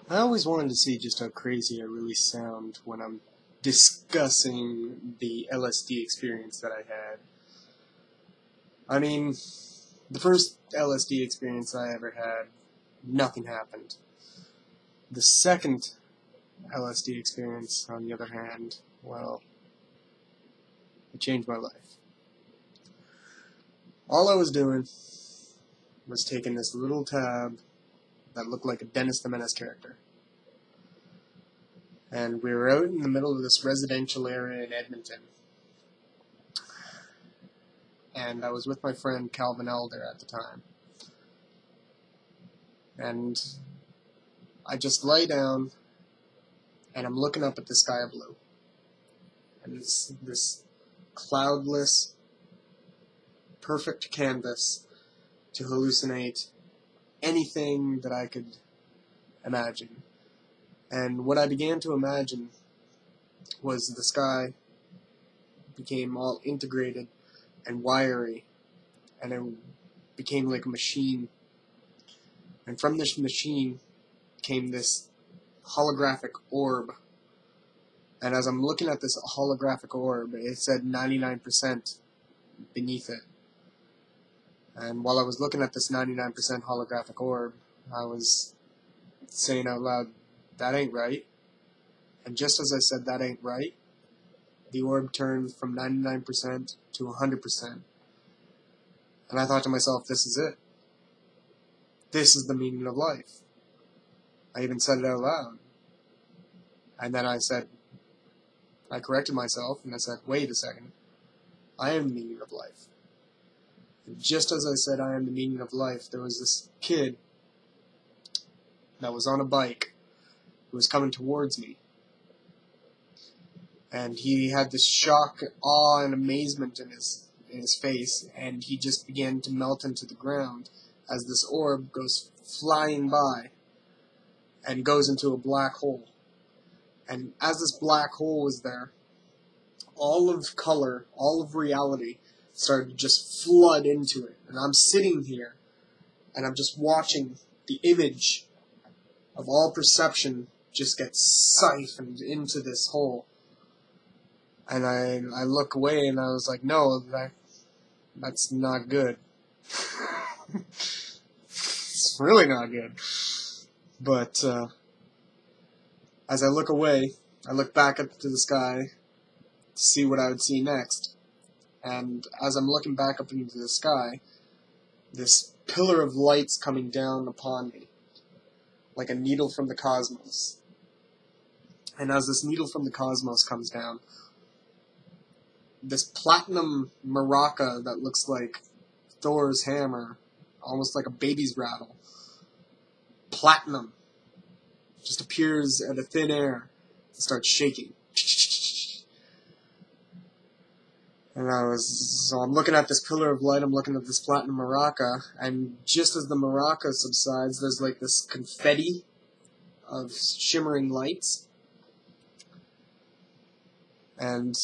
I always wanted to see just how crazy I really sound when I'm discussing the LSD experience that I had. I mean, the first LSD experience I ever had, nothing happened. The second LSD experience, on the other hand, well, it changed my life. All I was doing was taking this little tab that looked like a Dennis the Menace character. And we were out in the middle of this residential area in Edmonton. And I was with my friend Calvin Elder at the time. And I just lay down, and I'm looking up at the sky blue. And it's this cloudless, perfect canvas to hallucinate anything that I could imagine. And what I began to imagine was the sky became all integrated and wiry, and it became like a machine. And from this machine came this holographic orb. And as I'm looking at this holographic orb, it said 99% beneath it. And while I was looking at this 99% holographic orb, I was saying out loud, "That ain't right." And just as I said, "That ain't right," the orb turned from 99% to 100%. And I thought to myself, this is it. This is the meaning of life. I even said it out loud. And then I corrected myself, and I said, wait a second. I am the meaning of life. And just as I said I am the meaning of life, there was this kid that was on a bike who was coming towards me. And he had this shock, awe, and amazement in his face, and he just began to melt into the ground as this orb goes flying by and goes into a black hole. And as this black hole was there, all of color, all of reality started to just flood into it. And I'm sitting here, and I'm just watching the image of all perception just get siphoned into this hole. And I look away, and I was like, no, that's not good. It's really not good. But as I look away, I look back up to the sky to see what I would see next. And as I'm looking back up into the sky, this pillar of light's coming down upon me, like a needle from the cosmos. And as this needle from the cosmos comes down, this platinum maraca that looks like Thor's hammer, almost like a baby's rattle, platinum, just appears out of thin air and starts shaking. And so I'm looking at this pillar of light, I'm looking at this platinum maraca, and just as the maraca subsides, there's like this confetti of shimmering lights. And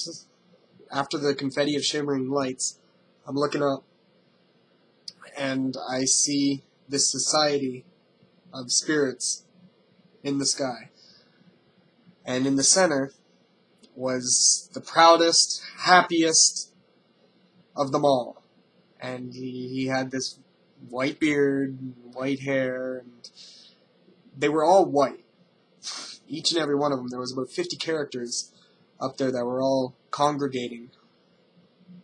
after the confetti of shimmering lights, I'm looking up, and I see this society of spirits in the sky. And in the center was the proudest, happiest of them all. And he had this white beard, white hair, and they were all white. Each and every one of them. There was about 50 characters up there that were all congregating,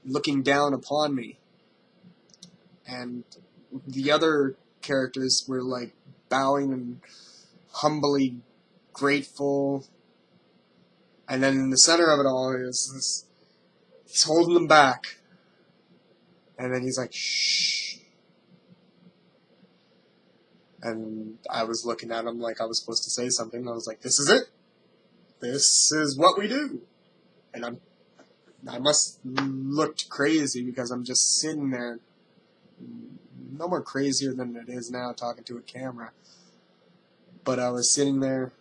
looking down upon me. And the other characters were like bowing and humbly grateful. And then in the center of it all is he's holding them back. And then he's like, shh. And I was looking at him like I was supposed to say something. I was like, this is it. This is what we do. And I must looked crazy because I'm just sitting there, no more crazier than it is now talking to a camera. But I was sitting there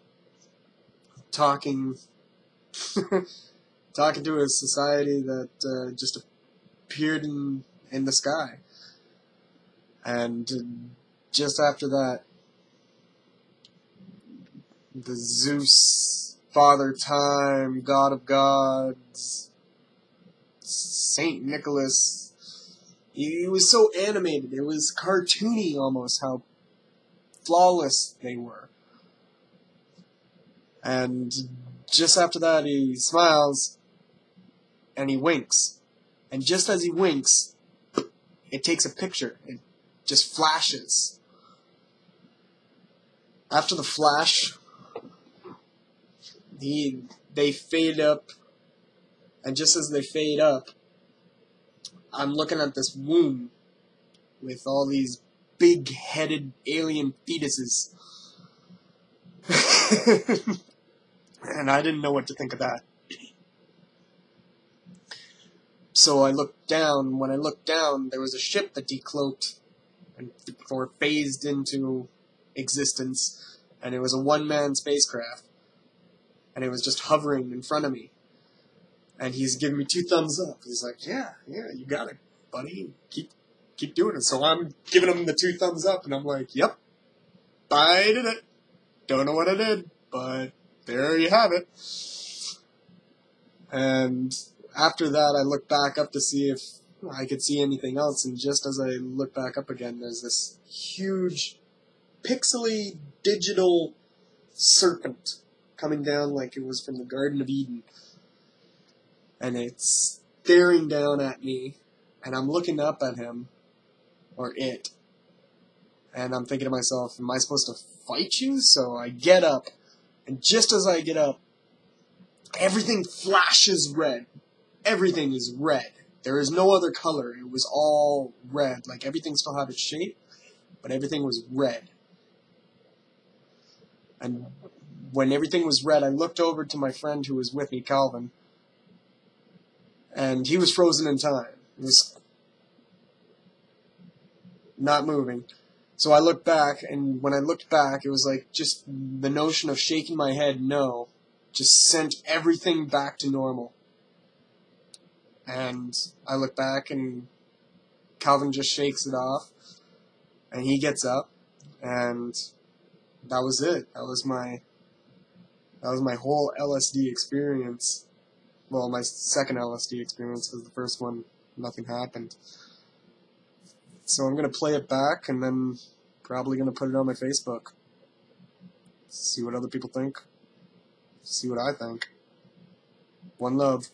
talking to a society that just appeared in the sky. And just after that, the Zeus, Father Time, God of Gods, Saint Nicholas. It was so animated. It was cartoony almost, how flawless they were. And just after that, he smiles, and he winks. And just as he winks, it takes a picture. It just flashes. After the flash, they fade up, and just as they fade up, I'm looking at this womb with all these big-headed alien fetuses. And I didn't know what to think of that. So I looked down. When I looked down, there was a ship that decloaked or phased into existence, and it was a one-man spacecraft, and it was just hovering in front of me. And he's giving me 2 thumbs up. He's like, yeah, you got it, buddy. Keep doing it. So I'm giving him the 2 thumbs up, and I'm like, yep, I did it. Don't know what I did, but there you have it. And after that, I looked back up to see if I could see anything else, and just as I look back up again, there's this huge, pixely, digital serpent coming down like it was from the Garden of Eden. And it's staring down at me, and I'm looking up at him, or it, and I'm thinking to myself, am I supposed to fight you? So I get up, and just as I get up, everything flashes red. Everything is red. There is no other color. It was all red. Like, everything still had its shape, but everything was red. And when everything was red, I looked over to my friend who was with me, Calvin, and he was frozen in time. He was not moving. So I looked back, and when I looked back, it was like just the notion of shaking my head no just sent everything back to normal. And I look back, and Calvin just shakes it off, and he gets up, and that was it. That was my whole LSD experience. Well, my second LSD experience, because the first one, nothing happened. So I'm going to play it back, and then probably going to put it on my Facebook. See what other people think. See what I think. One love.